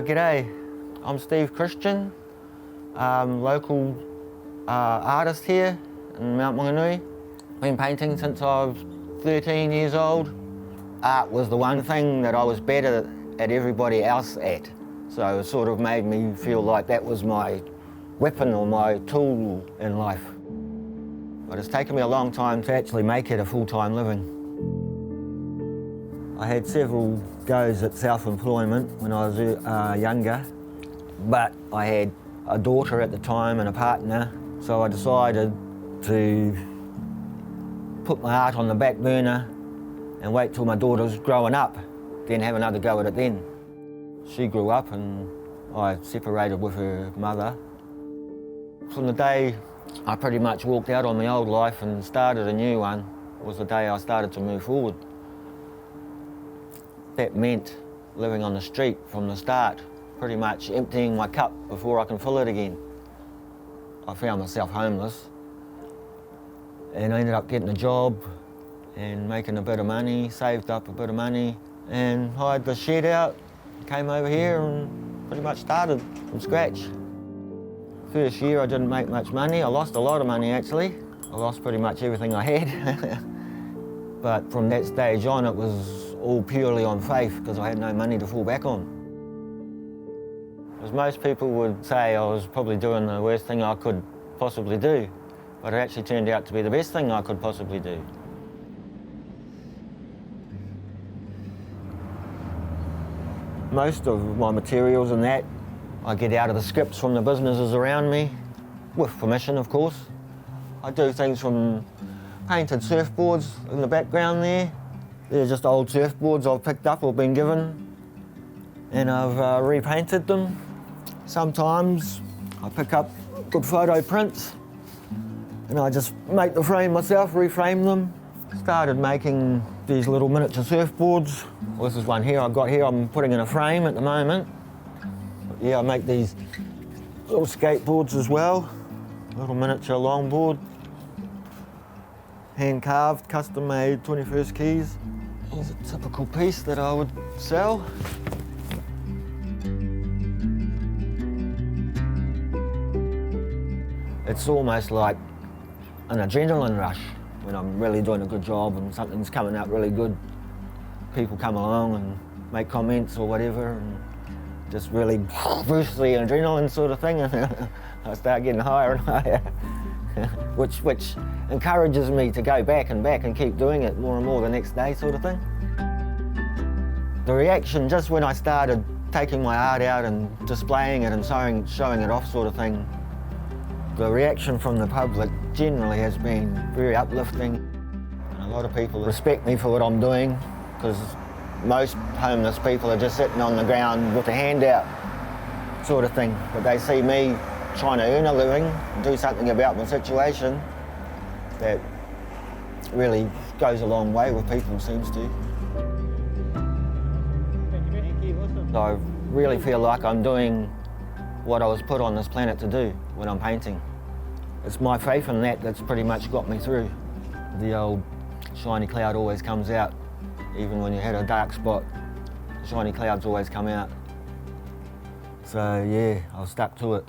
G'day, I'm Steve Christian, local artist here in Mount Maunganui. Been painting since I was 13 years old. Art was the one thing that I was better at everybody else at, so it sort of made me feel like that was my weapon or my tool in life. But it's taken me a long time to actually make it a full-time living. I had several goes at self-employment when I was younger, but I had a daughter at the time and a partner, so I decided to put my art on the back burner and wait till my daughter was growing up, then have another go at it then. She grew up and I separated with her mother. From the day I pretty much walked out on my old life and started a new one was the day I started to move forward. That meant living on the street from the start, pretty much emptying my cup before I can fill it again. I found myself homeless and I ended up getting a job and making a bit of money, saved up a bit of money and hired the shed out, came over here and pretty much started from scratch. First year I didn't make much money. I lost a lot of money actually. I lost pretty much everything I had. But from that stage on it was all purely on faith because I had no money to fall back on. As most people would say, I was probably doing the worst thing I could possibly do, but it actually turned out to be the best thing I could possibly do. Most of my materials and that, I get out of the scripts from the businesses around me, with permission of course. I do things from painted surfboards in the background there. They're just old surfboards I've picked up or been given, and I've repainted them. Sometimes I pick up good photo prints and I just make the frame myself, reframe them. Started making these little miniature surfboards. Well, this is one here I've got here, I'm putting in a frame at the moment. But yeah, I make these little skateboards as well, little miniature longboard. Hand carved, custom made 21st keys. Here's a typical piece that I would sell. It's almost like an adrenaline rush when I'm really doing a good job and something's coming out really good. People come along and make comments or whatever and just really boost the adrenaline sort of thing and I start getting higher and higher. which encourages me to go back and keep doing it more and more the next day sort of thing. The reaction just when I started taking my art out and displaying it and showing it off sort of thing, the reaction from the public generally has been very uplifting. And a lot of people respect me for what I'm doing because most homeless people are just sitting on the ground with a hand out sort of thing, but they see me trying to earn a living and do something about my situation that really goes a long way with people, seems to. I really feel like I'm doing what I was put on this planet to do when I'm painting. It's my faith in that that's pretty much got me through. The old shiny cloud always comes out. Even when you had a dark spot, shiny clouds always come out. So yeah, I was stuck to it.